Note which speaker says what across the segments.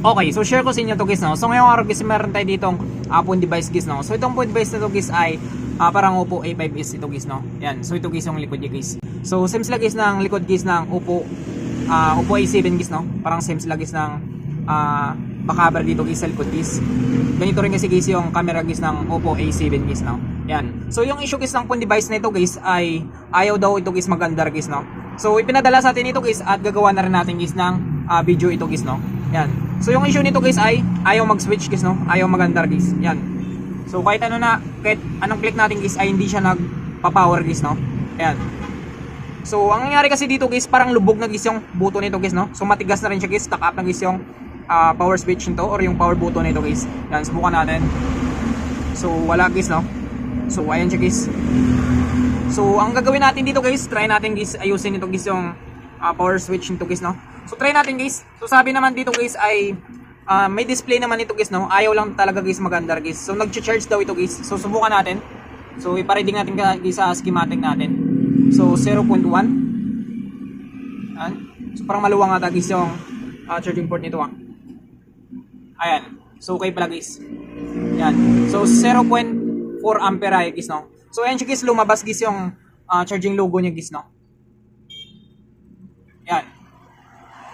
Speaker 1: Okay, so share ko sa inyo to guys, no. So ngayong araw guys, meron tayo ditong phone device guys, no. So itong phone device na to guys ay parang Oppo A5s ito guys, no. Yan. So ito guys yung likod niya guys. So same sila guys ng likod guys ng Oppo A7 guys, no. Parang same sila guys ng backcover dito guys sa likod guys. Ganito rin kasi guys yung camera guys ng Oppo A7 guys, no. Yan. So yung issue guys ng phone device na ito guys ay ayaw daw ito guys magandar guys, no. So ipinadala sa atin ito guys at gagawa na rin natin guys ng video ito guys, no. Yan. So yung issue nito guys ay ayaw mag-switch guys, no. Ayaw magandar guys. Yan. So kahit anong click natin guys ay hindi siya nagpa-power guys, no. Yan. So ang nangyari kasi dito guys, parang lubog na guys yung button nito guys, no. So matigas na rin siya guys, stuck up na guys yung power switch nito or yung power button nito guys. Yan, subukan natin. So wala guys, no. So ayan siya guys. So ang gagawin natin dito guys, try natin guys ayusin ito guys yung power switch nito guys, no. So try natin guys. So sabi naman dito guys ay may display naman ito guys, no. Ayaw lang talaga guys magandar guys. So nagcha-charge daw ito guys. So subukan natin. So ipa-reading natin guys sa schematic natin. So 0.1. Ayan. So parang maluwang ata guys yung charging port nito Ayan. So okay pala guys. Yan. So 0.4 ampere guys, no. So ayan siya guys, lumabas guys yung charging logo niya guys, no. Yan.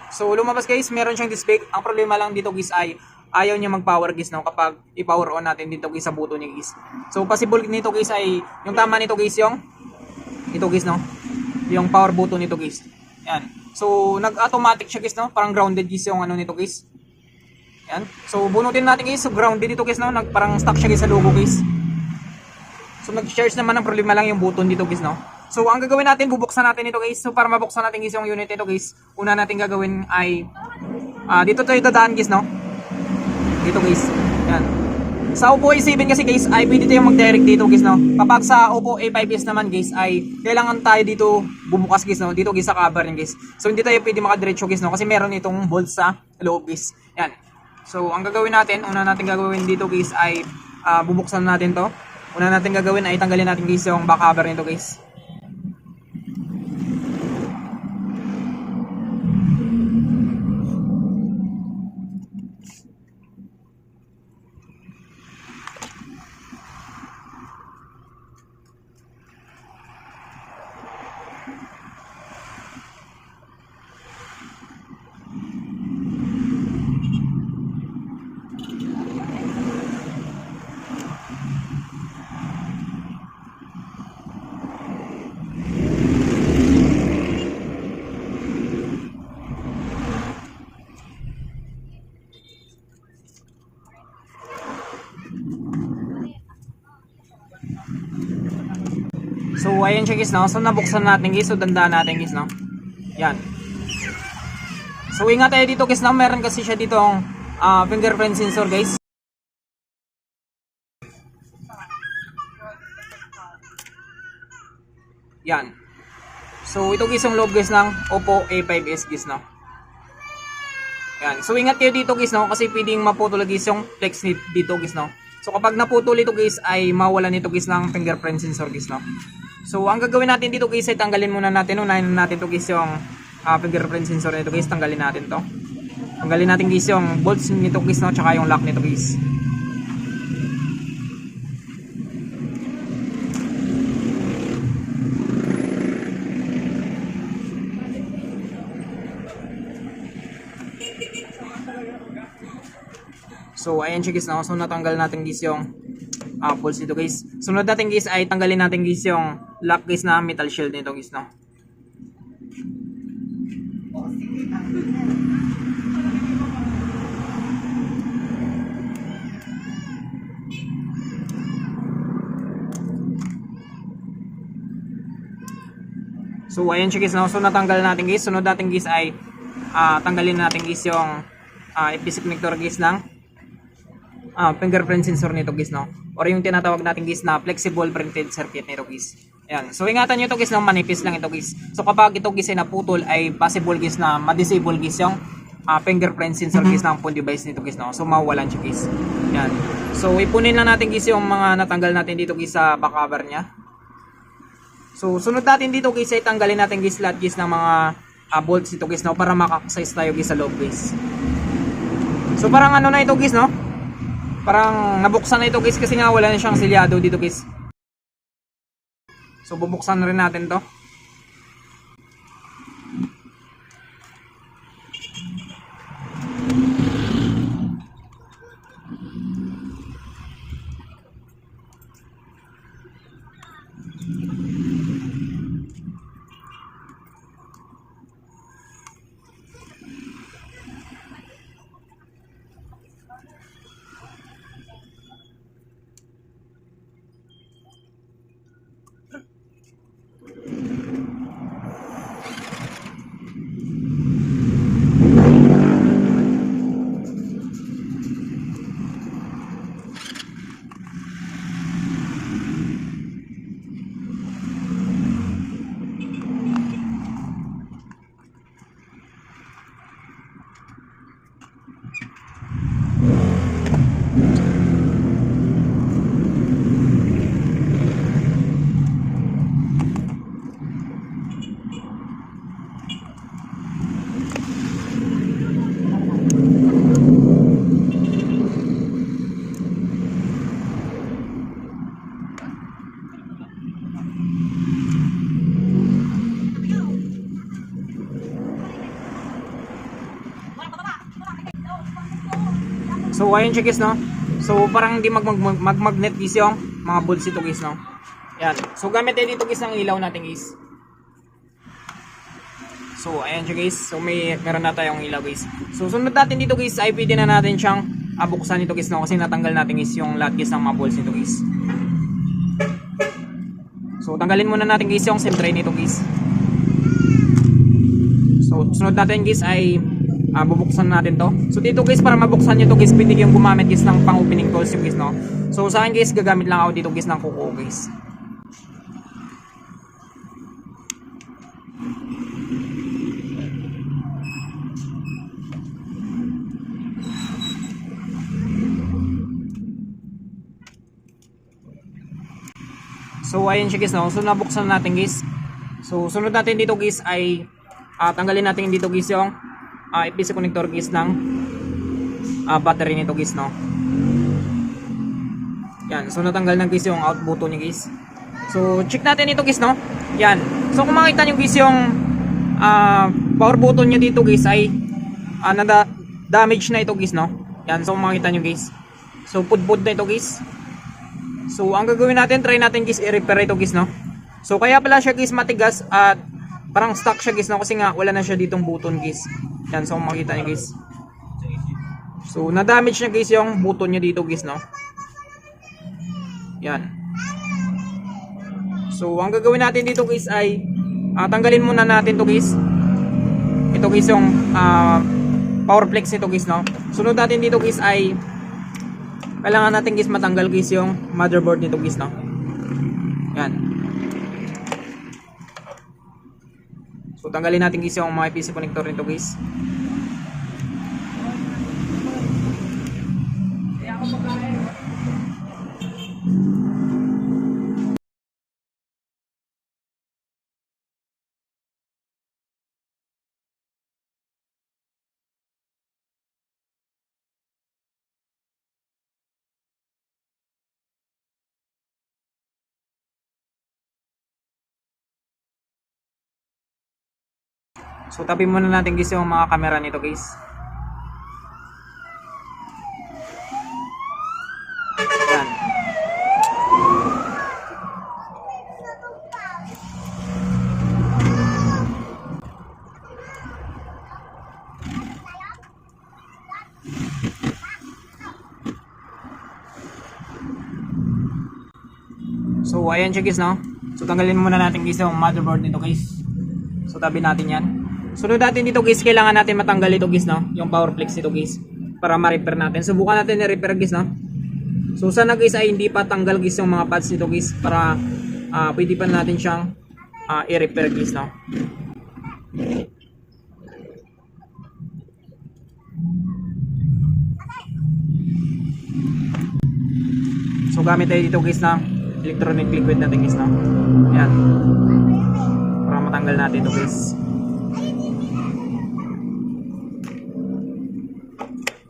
Speaker 1: So lumabas guys, meron siyang display. Ang problema lang dito guys ay ayaw niya mag-power guys, no, kapag i-power on natin dito guys sa button niya guys. So possible nito guys ay yung tama nito guys yung ito guys, no. Yung power button nito guys. Yan. So nag-automatic siya guys, no. Parang grounded guys yung ano nito guys. Yan. So bunutin natin guys, so grounded dito guys, no. Parang stuck siya guys sa logo guys. So nag-charge naman, ang problema lang yung button dito guys, no. So ang gagawin natin, bubuksan natin ito guys. So para mabuksan natin guys yung unit ito guys, una natin gagawin ay dito tayo dadaan guys, no. Dito guys. Yan. Sa Oppo A7 kasi guys ay pwede tayong mag-direct dito guys, no. Kapag sa Oppo A5s naman guys ay kailangan tayo dito bumukas guys, no. Dito guys sa cover guys. So hindi tayo pwede makadiretso guys, no, kasi meron itong bolt sa loob guys. Yan. So ang gagawin natin, una natin gagawin dito guys ay bubuksan natin to. Una natin gagawin ay tanggalin natin guys yung back cover nito guys. So ayan siya guys, no. So nabuksan natin guys, so dandaan natin guys, no. Yan. So ingat tayo dito guys, no. Meron kasi siya dito ang fingerprint sensor guys. Yan. So ito guys yung loob guys ng Oppo A5s guys, no. Yan. So ingat kayo dito guys, no, kasi pwedeng maputol guys yung flex dito guys, no. So kapag naputol ito guys ay mawalan nito guys ng fingerprint sensor guys, no. So ang gagawin natin dito guys ay tanggalin muna natin, unahin natin to guys yung fingerprint sensor nito guys, tanggalin natin to. Tanggalin natin guys yung bolts nito guys, no, tsaka yung lock nito guys. So ayan siya guys, no. So natanggal natin guys yung bolts dito guys. Sunod natin guys ay tanggalin natin guys yung lock guys na metal shield nito guys, no. So ayan siya guys, no. So natanggal natin guys. Sunod natin guys ay tanggalin natin guys yung episode connector guys ng fingerprint sensor nito guys, no. Or yung tinatawag natin guys na flexible printed circuit nito guys. Ayan. So ingatan nyo ito guys, no, manipis lang ito guys. So kapag ito guys ay naputol ay possible guys na ma-disable guys yung fingerprint sensor guys ng phone device nito guys, no. So mawawalan siya guys. Ayan. So ipunin lang natin guys yung mga natanggal natin dito guys sa back cover nya. So sunod natin dito guys ay tanggalin natin guys lahat guys ng mga bolts dito guys, no, para maka-access tayo guys sa loob guys. So parang ano na ito guys, no? Parang nabuksan na ito guys kasi nga wala na siyang silyado dito guys. So bubuksan na rin natin to. So ayun siya guys, no. So parang hindi magnet guys yung mga bolts ito guys, no. Yan. So gamit din dito guys ng ilaw natin guys. So ayan siya guys. So meron na tayong ilaw guys. So sunod natin dito guys ay pwede na natin siyang buksan ito guys, no, kasi natanggal natin guys yung lahat guys ng mga bolts nito guys. So tanggalin muna natin guys yung SIM tray nito guys. So sunod natin guys ay bubuksan natin to. So dito guys, para mabuksan nyo to guys, pwede yung gumamit guys ng pang opening tools yung guys, no. So sa akin guys, gagamit lang ako dito guys ng kuko guys. So ayun siya guys, no. So nabuksan natin guys. So sunod natin dito guys ay tanggalin natin dito guys yung FPC connector guys ng battery nito guys, no. Yan, so natanggal na guys yung out button niya guys. So check natin ito guys, no. Yan. So kung makita nyo guys yung power button niya dito guys ay damage na ito guys, no. Yan, so kung makita nyo guys. So pudpud na ito guys. So ang gagawin natin, try natin guys i-repair ito guys, no. So kaya pala siya guys matigas at parang stuck siya guys, no, kasi nga wala na siya ditong button guys. Yan, so makita niyo guys. So na-damage na guys yung button niya dito guys, no. Yan. So ang gagawin natin dito guys ay tanggalin muna natin to guys. Ito guys yung power flex nito guys, no. Sunod natin dito guys ay kailangan natin guys matanggal guys yung motherboard nito guys, no. Yan. So tanggalin natin guys yung mga PC connector nito guys. So tabi muna natin guys yung mga camera nito guys. Yan. So ayan siya guys, no. So tanggalin muna natin guys yung motherboard nito guys. So tabi natin yan. Sunod natin dito guys, kailangan natin matanggal ito guys, no, yung power flex nito guys, para ma-repair natin. Subukan natin i-repair guys, no. So sana guys ay hindi pa tanggal guys yung mga pads nito guys, para pwede pa natin siyang i-repair guys, no. So gamit tayo dito guys ng electronic liquid natin guys, no. Ayan, para matanggal natin ito guys.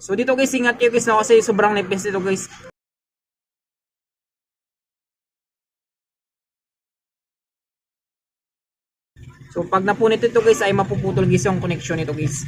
Speaker 1: So dito guys, ingat kayo guys, no, kasi sobrang nipis dito guys. So pag napunit ito guys ay mapuputol guys yung connection nito guys.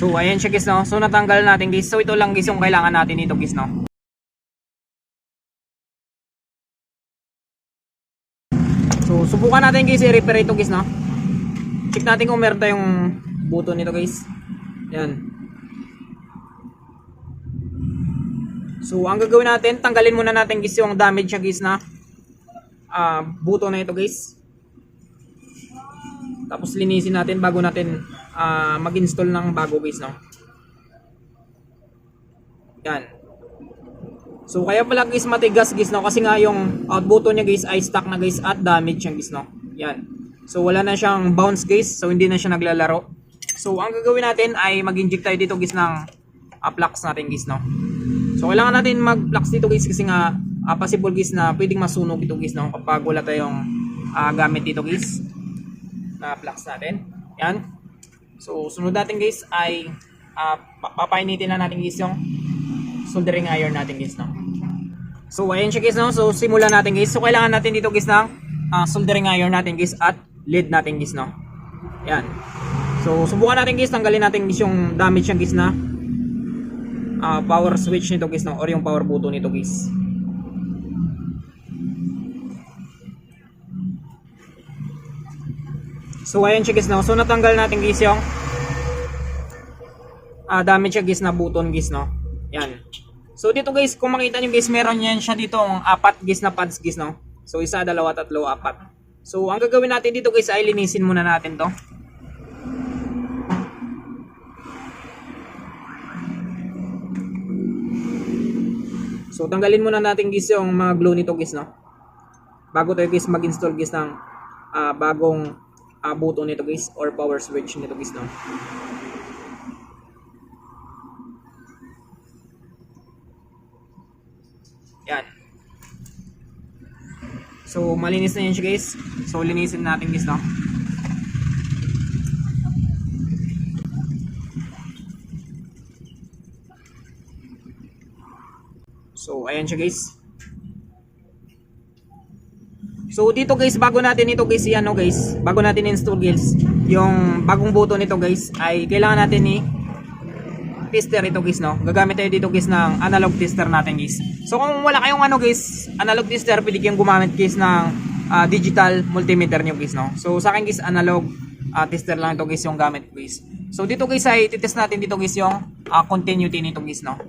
Speaker 1: So ayan siya guys, no. So natanggal natin guys. So ito lang guys yung kailangan natin dito guys, no. So subukan natin guys i-repair ito guys, no. Check natin kung meron tayong buto nito guys. Yan. So ang gagawin natin, tanggalin muna natin guys yung damage siya guys na buto na ito guys. Tapos linisin natin bago natin mag-install ng bago guys, no. Yan. So kaya pala guys matigas guys, no, kasi nga yung out button niya guys ay stuck na guys at damage yan guys, no. Yan. So wala na siyang bounce guys, so hindi na siya naglalaro. So ang gagawin natin ay mag-inject tayo dito guys ng flux natin guys, no. So kailangan natin mag-flux dito guys kasi nga possible guys na pwedeng masunog ito guys, no, kapag wala tayong gamit dito guys na flux natin. Yan. So sunod natin guys ay papainitin na natin guys yung soldering iron natin guys, no. So ayan siya guys, no. So simulan natin guys. So kailangan natin dito guys ng soldering iron natin guys at lead natin guys, no. Yan. So subukan natin guys, tanggalin natin guys yung damage niya guys na power switch nito guys, no, or yung power button nito guys. So ayan siya guys, no. So natanggal natin guys yung damage siya guys na button guys, no. Yan. So dito guys, kung makita nyo guys, meron yan siya dito ang 4 guys na pads guys, no. So 1, 2, 3, 4. So ang gagawin natin dito guys ay linisin muna natin to. So tanggalin muna natin guys yung mga glue nito guys, no. Bago tayo guys mag-install guys ng bagong button nito guys or power switch nito guys, no. Yan. So malinis na yan siya guys. So linisin natin guys, no. So ayan siya guys. So dito guys, bago natin ito guys i-ano guys, bago natin install guys yung bagong button nito guys, ay kailangan natin ni tester ito guys, no. Gagamit tayo dito guys ng analog tester natin guys. So kung wala kayong ano guys, analog tester, pwede kayong gumamit guys ng digital multimeter nyo guys, no. So sa akin guys, analog tester lang ito guys yung gamit guys. So dito guys ay titest natin dito guys yung continuity nito guys, no.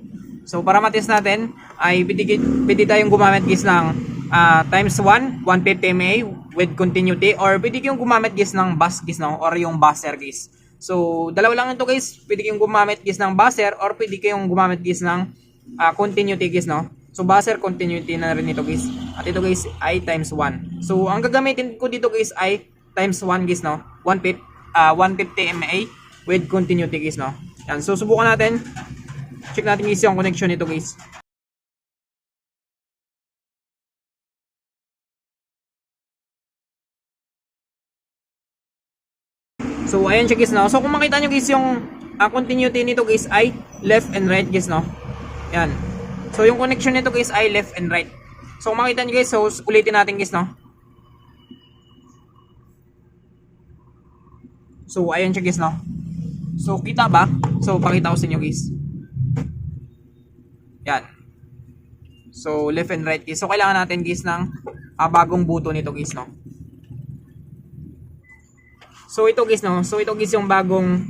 Speaker 1: So para matest natin ay pwede tayong gumamit guys ng times 1, 150 mA with continuity, or pwede kayong gumamit guys ng bus guys, no, or yung buzzer guys. So dalawa lang ito guys, pwede kayong gumamit guys ng buzzer or pwede kayong gumamit guys ng continuity guys, no. So buzzer, continuity na rin ito guys. At ito guys ay times 1. So ang gagamitin ko dito guys ay times 1 guys, no. 150 mA with continuity guys, no. Yan. So subukan natin. Check natin guys yung connection nito guys. So ayan siya guys, no. So kung makita nyo guys yung continuity nito guys ay left and right guys, no. Yan. So yung connection nito guys ay left and right. So kung makita nyo guys, so ulitin natin guys, no. So ayan siya guys, no. So kita ba? So pakita ko sa inyo guys. Yan. So left and right guys. So kailangan natin guys ng bagong button nito guys, no. So ito guys, no. So ito guys yung bagong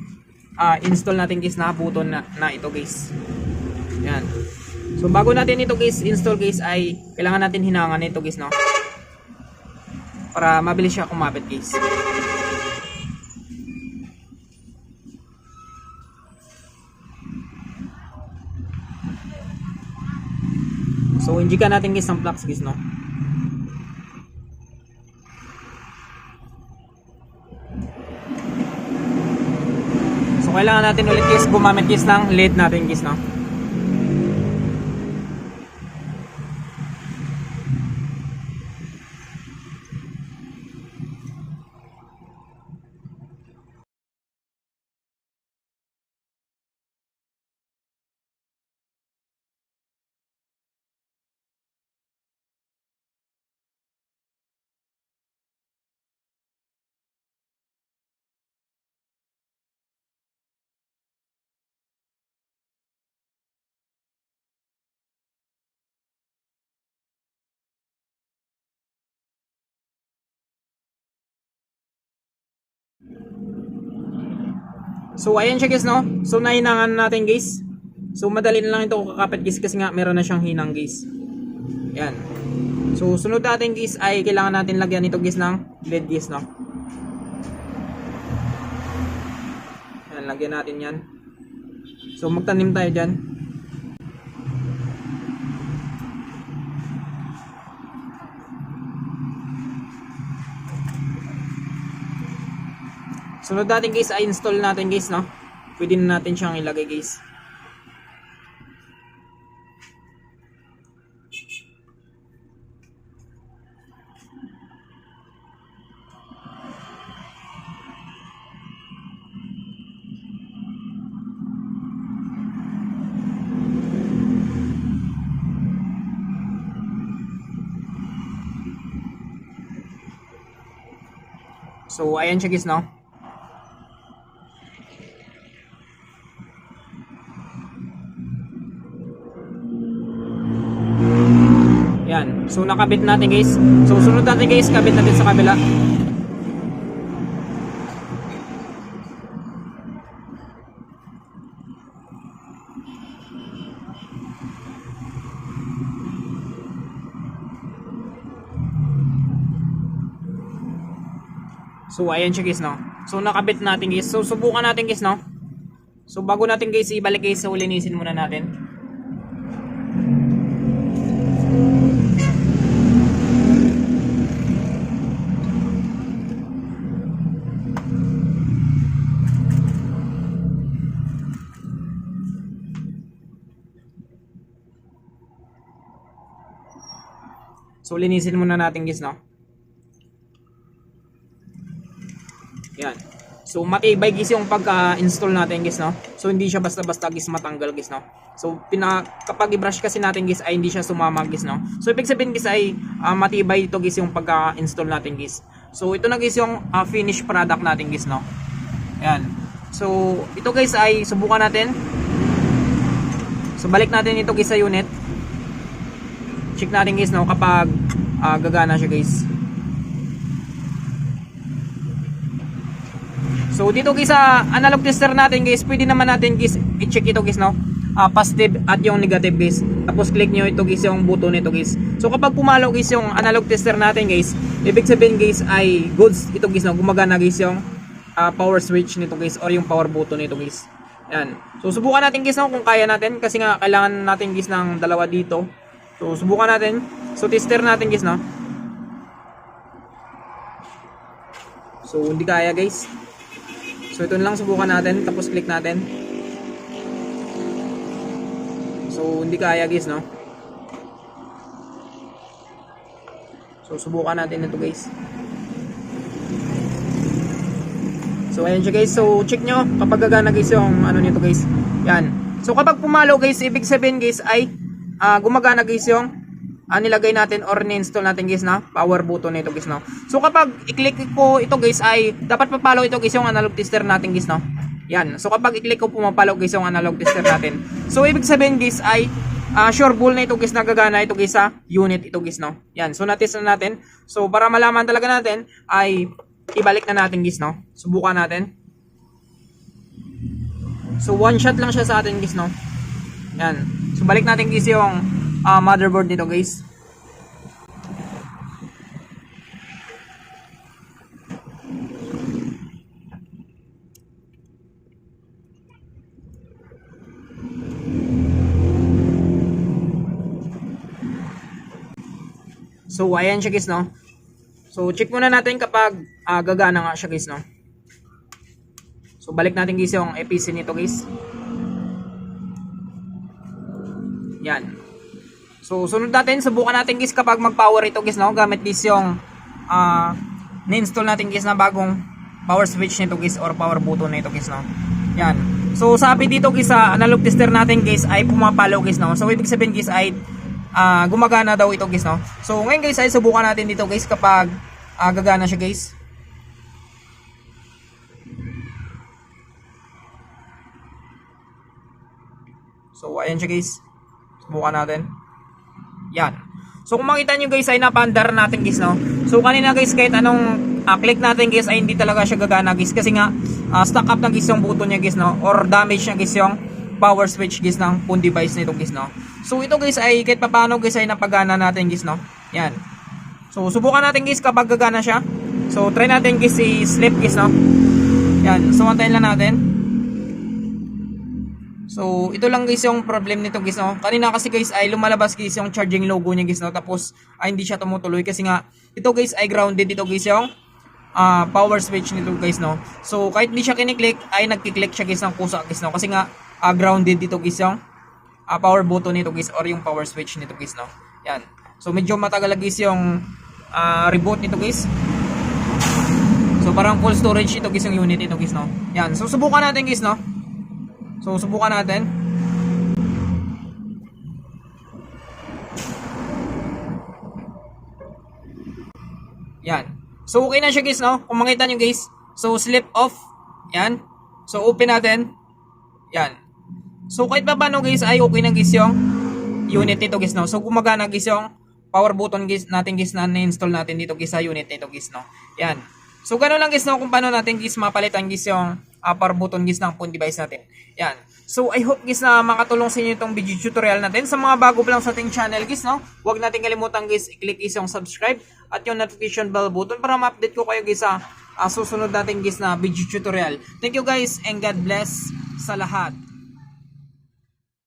Speaker 1: install natin guys na button na ito guys. Yan. So bago natin ito guys install guys ay kailangan natin hinangan ito guys, no. Para mabilis siya kumapit guys. So injikan natin guys ng flux guys, no. So kailangan natin ulit guys gumamit guys ng LED natin guys, no. So ayan siya guys, no. So nahinangan natin guys. So madali na lang ito kakapit guys kasi nga meron na siyang hinang guys. Yan. So sunod natin guys ay kailangan natin lagyan ito guys ng LED guys, no. Yan, lagyan natin yan. So magtanim tayo dyan. Sunod natin guys ay install natin guys, no. Pwede na natin siyang ilagay guys. So ayan siya guys, no. Yan. So nakabit natin guys. So sunod natin guys, kabit natin sa kabila. So ayan siya guys, no. So nakabit natin guys. So subukan natin guys, no. So bago natin guys ibalik guys, so linisin muna natin. So linisin muna natin guys, no. Yan. So matibay guys yung pagka-install natin guys, no. So hindi siya basta-basta guys matanggal guys, no. So kapag i-brush kasi natin guys ay hindi siya sumama guys, no. So ibig sabihin guys ay matibay ito guys yung pagka-install natin guys. So ito na guys yung finished product natin guys, no. Yan. So ito guys ay subukan natin. So balik natin ito guys sa unit. Check natin guys, no, kapag gagana siya guys. So dito guys sa analog tester natin guys, pwede naman natin guys i-check ito guys, no. Positive at yung negative guys. Tapos click nyo ito guys yung button nito guys. So kapag pumalo guys yung analog tester natin guys, ibig sabihin guys ay goods ito guys, no. Gumagana guys yung power switch nito guys or yung power button nito guys. Yan. So subukan natin guys, no, kung kaya natin kasi nga kailangan natin guys ng dalawa dito. So subukan natin. So tester natin guys, no. So hindi kaya guys. So ito lang subukan natin, tapos click natin. So hindi kaya guys, no. So subukan natin ito guys. So ayan siya guys. So check nyo kapag gagana guys yung ano nito guys. Yan. So kapag pumalo guys, ibig sabihin guys ay gumagana guys yung nilagay natin or ni-install natin guys na power button nito guys, no. So kapag i-click ko ito guys ay dapat papalo ito guys yung analog tester natin guys, no. Yan. So kapag i-click ko pumapalo guys yung analog tester natin. So ibig sabihin guys ay sure ball na ito guys, nagagana ito guys sa unit ito guys, no. Yan. So na-test na natin. So para malaman talaga natin ay ibalik na natin guys, no. Subukan natin. So one shot lang siya sa atin guys, no. Yan. So balik natin guys yung motherboard nito guys. So ayan siya guys, no. So check muna natin kapag gagana nga siya guys, no. So balik natin guys yung APC nito guys. Yan. So sunod natin, subukan natin guys kapag mag-power ito guys, no, gamit guys yung ni-install natin guys na bagong power switch nito guys or power button nito guys, no. Yan. So sabi dito guys sa analog tester natin guys ay pumapalo guys, no. So ibig sabihin guys ay gumagana daw ito guys, no. So ngayon guys ay subukan natin dito guys kapag gagana siya guys. So ayan siya guys. Subukan natin. Yan. So kung makita nyo guys ay napandar natin guys, no. So kanina guys kahit anong click natin guys ay hindi talaga siya gagana guys kasi nga stuck up na guys yung button niya guys, no, or damage na guys yung power switch guys ng phone device nito guys, no. So ito guys ay kahit papaano guys ay napagana natin guys, no. Yan. So subukan natin guys kapag gagana siya. So try natin guys i-sleep guys, no. Yan. So antayin lang natin. So ito lang guys yung problem nito guys, no. Kanina kasi guys ay lumalabas guys yung charging logo niya guys, no. Tapos ay hindi siya tumutuloy kasi nga ito guys ay grounded dito guys yung power switch nito guys, no. So kahit hindi siya kiniklik ay nagki-click siya guys ng kusa guys, no. Kasi nga grounded dito guys yung power button nito guys or yung power switch nito guys, no. Yan. So medyo matagal guys yung reboot nito guys. So parang full storage ito guys yung unit nito guys, no. Yan. So subukan natin guys, no. So subukan natin. Yan. So okay na siya guys, no. Kung makita nyo guys. So slip off. Yan. So open natin. Yan. So kahit pa paano guys ay okay na guys yung unit nito guys, no. So gumagana guys yung power button guys natin guys na na-install natin dito guys sa unit nito guys, no. Yan. So gano'n lang guys, no, kung paano natin guys mapalitan guys yung power button guys ng phone device natin. Yan. So I hope guys na makatulong sa inyo itong video tutorial natin. Sa mga bago pa lang sa ating channel guys, no, huwag natin kalimutan guys i-click is yung subscribe at yung notification bell button para ma-update ko kayo guys sa susunod natin guys na video tutorial. Thank you guys and God bless sa lahat.